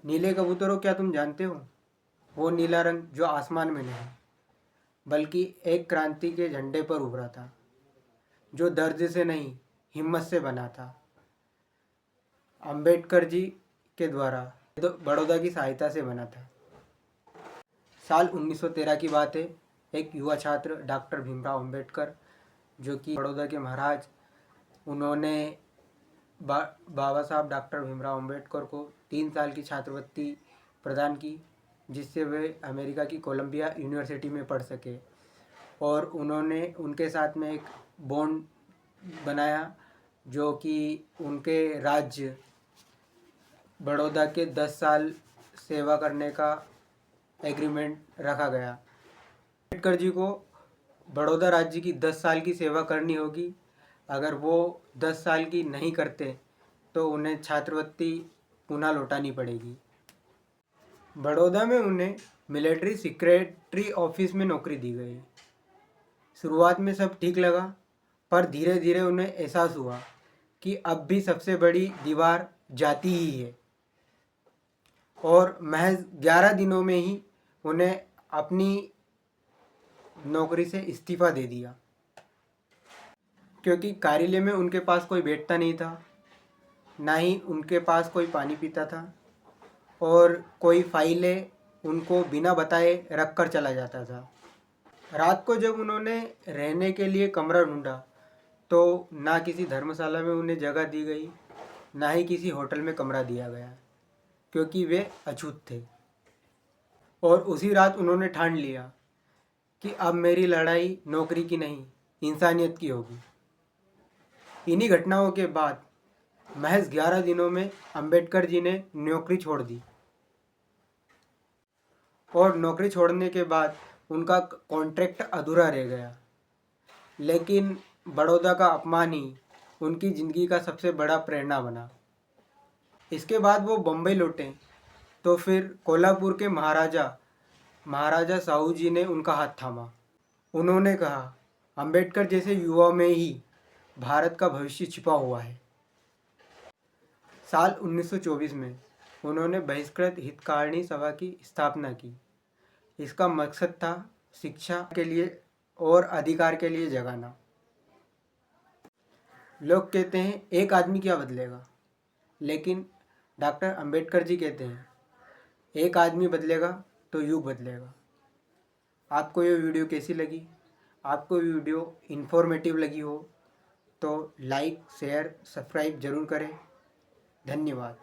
नीले कबूतरों, क्या तुम जानते हो? वो नीला रंग जो आसमान में नहीं बल्कि एक क्रांति के झंडे पर उभरा था, जो दर्द से नहीं हिम्मत से बना था। अंबेडकर जी के द्वारा बड़ौदा की सहायता से बना था। साल 1913 की बात है। एक युवा छात्र डॉक्टर भीमराव अंबेडकर, जो कि बड़ौदा के महाराज, उन्होंने बाबा साहब डॉक्टर भीमराव अंबेडकर को 3 साल की छात्रवृत्ति प्रदान की, जिससे वे अमेरिका की कोलंबिया यूनिवर्सिटी में पढ़ सके। और उन्होंने उनके साथ में एक बॉन्ड बनाया, जो कि उनके राज्य बड़ौदा के 10 साल सेवा करने का एग्रीमेंट रखा गया। अम्बेडकर जी को बड़ौदा राज्य की 10 साल की सेवा करनी होगी। अगर वो 10 साल की नहीं करते तो उन्हें छात्रवृत्ति पुनः लौटानी पड़ेगी। बड़ौदा में उन्हें मिलिट्री सेक्रेटरी ऑफिस में नौकरी दी गई। शुरुआत में सब ठीक लगा, पर धीरे धीरे उन्हें एहसास हुआ कि अब भी सबसे बड़ी दीवार जाति ही है। और महज 11 दिनों में ही उन्हें अपनी नौकरी से इस्तीफा दे दिया, क्योंकि कार्यालय में उनके पास कोई बैठता नहीं था, ना ही उनके पास कोई पानी पीता था, और कोई फाइलें उनको बिना बताए रख कर चला जाता था। रात को जब उन्होंने रहने के लिए कमरा ढूंढा तो ना किसी धर्मशाला में उन्हें जगह दी गई, ना ही किसी होटल में कमरा दिया गया, क्योंकि वे अछूत थे। और उसी रात उन्होंने ठान लिया कि अब मेरी लड़ाई नौकरी की नहीं, इंसानियत की होगी। इन्हीं घटनाओं के बाद महज 11 दिनों में अंबेडकर जी ने नौकरी छोड़ दी। और नौकरी छोड़ने के बाद उनका कॉन्ट्रैक्ट अधूरा रह गया। लेकिन बड़ौदा का अपमान ही उनकी ज़िंदगी का सबसे बड़ा प्रेरणा बना। इसके बाद वो बम्बई लौटे तो फिर कोल्हापुर के महाराजा साहू जी ने उनका हाथ थामा। उन्होंने कहा, अंबेडकर जैसे युवा में ही भारत का भविष्य छिपा हुआ है। साल 1924 में उन्होंने बहिष्कृत हितकारिणी सभा की स्थापना की। इसका मकसद था शिक्षा के लिए और अधिकार के लिए जगाना। लोग कहते हैं एक आदमी क्या बदलेगा, लेकिन डॉक्टर अंबेडकर जी कहते हैं एक आदमी बदलेगा तो युग बदलेगा। आपको ये वीडियो कैसी लगी? आपको ये वीडियो इन्फॉर्मेटिव लगी हो तो लाइक, शेयर, सब्सक्राइब ज़रूर करें। धन्यवाद।